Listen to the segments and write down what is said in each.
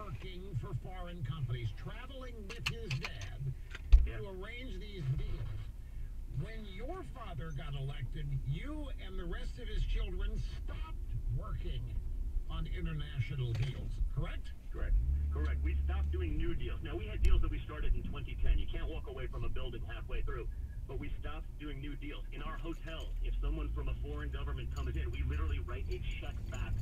working for foreign companies, traveling with his dad to arrange these deals. When your father got elected, you and the rest of his children stopped working on international deals, correct? Correct. We stopped doing new deals. Now, we had deals that we started in 2010. You can't walk away from a building halfway through. But we stopped doing new deals. In our hotels, if someone from a foreign government comes in, we literally write a check back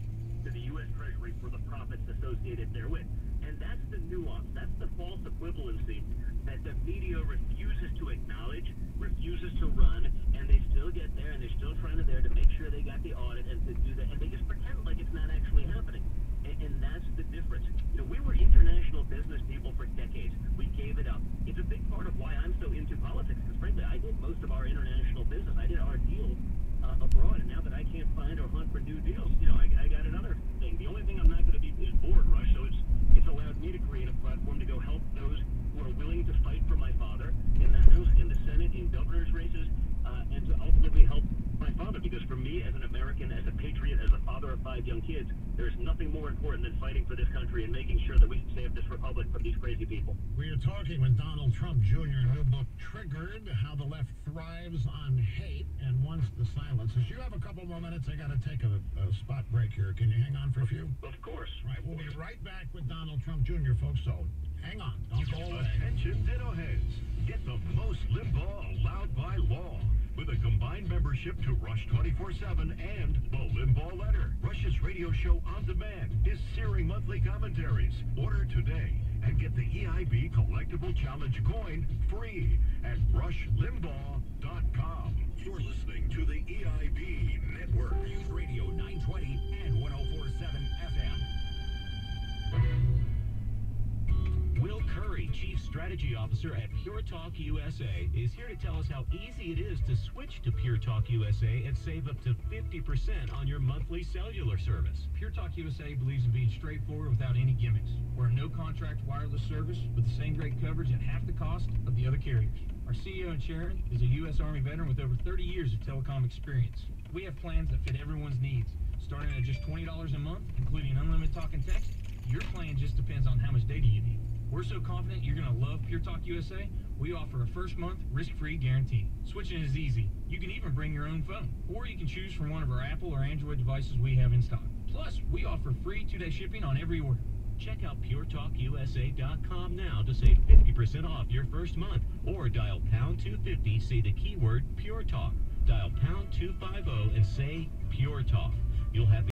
to the U.S. Treasury for the profits associated therewith. And that's the nuance. That's the false equivalency that the media refuses to acknowledge, refuses to run, and they still get there, and they're still trying to there to make sure they got the audit and to do that, and they just pretend like it's not actually happening. And that's the difference. You know, we were international business people for decades. We gave it up. It's a big part of why I'm so into politics, because frankly, I did most of our international business. I did our deals abroad, and now that I can't find or hunt for new deals, you know, I got another thing. The only thing I'm not going to be is bored, Rush, so it's allowed me to create a platform to go help those who are willing to fight for my father in the House, in the Senate, in governor's races, and to ultimately help my father, because for me, as an American, as a patriot, as a father of 5 young kids, there's nothing more important than fighting for this country and making sure that we can save this republic from these crazy people. We are talking with Donald Trump Jr. New book, Triggered, How the Left Thrives on Hate and Wants to Silence Us. You have a couple more minutes. I got to take a spot break here. Can you hang on for a few? Of course. Right, we'll be right back with Donald Trump Jr., folks, so hang on. Don't go away. Attention ditto heads. Get the most Limbaugh allowed by law with a combined membership to Rush 24/7 and the Limbaugh Letter. Rush's radio show on demand, his searing monthly commentaries. Order today and get the EIB Collectible Challenge coin free at rushlimbaugh.com. You're listening to the EIB Network. News Radio 920 and 104.7 FM. Will Curry, Chief Strategy Officer at Pure Talk USA, is here to tell us how easy it is to switch to Pure Talk USA and save up to 50% on your monthly cellular service. Pure Talk USA believes in being straightforward without any gimmicks. We're a no-contract wireless service with the same great coverage at half the cost of the other carriers. Our CEO and chairman is a U.S. Army veteran with over 30 years of telecom experience. We have plans that fit everyone's needs, starting at just $20 a month, including unlimited talk and text. Your plan just depends on how much data you need. We're so confident you're going to love Pure Talk USA, we offer a first month risk-free guarantee. Switching is easy. You can even bring your own phone, or you can choose from one of our Apple or Android devices we have in stock. Plus, we offer free 2-day shipping on every order. Check out PureTalkUSA.com now to save 50% off your first month, or dial pound 250, say the keyword Pure Talk. Dial pound 250 and say Pure Talk. You'll have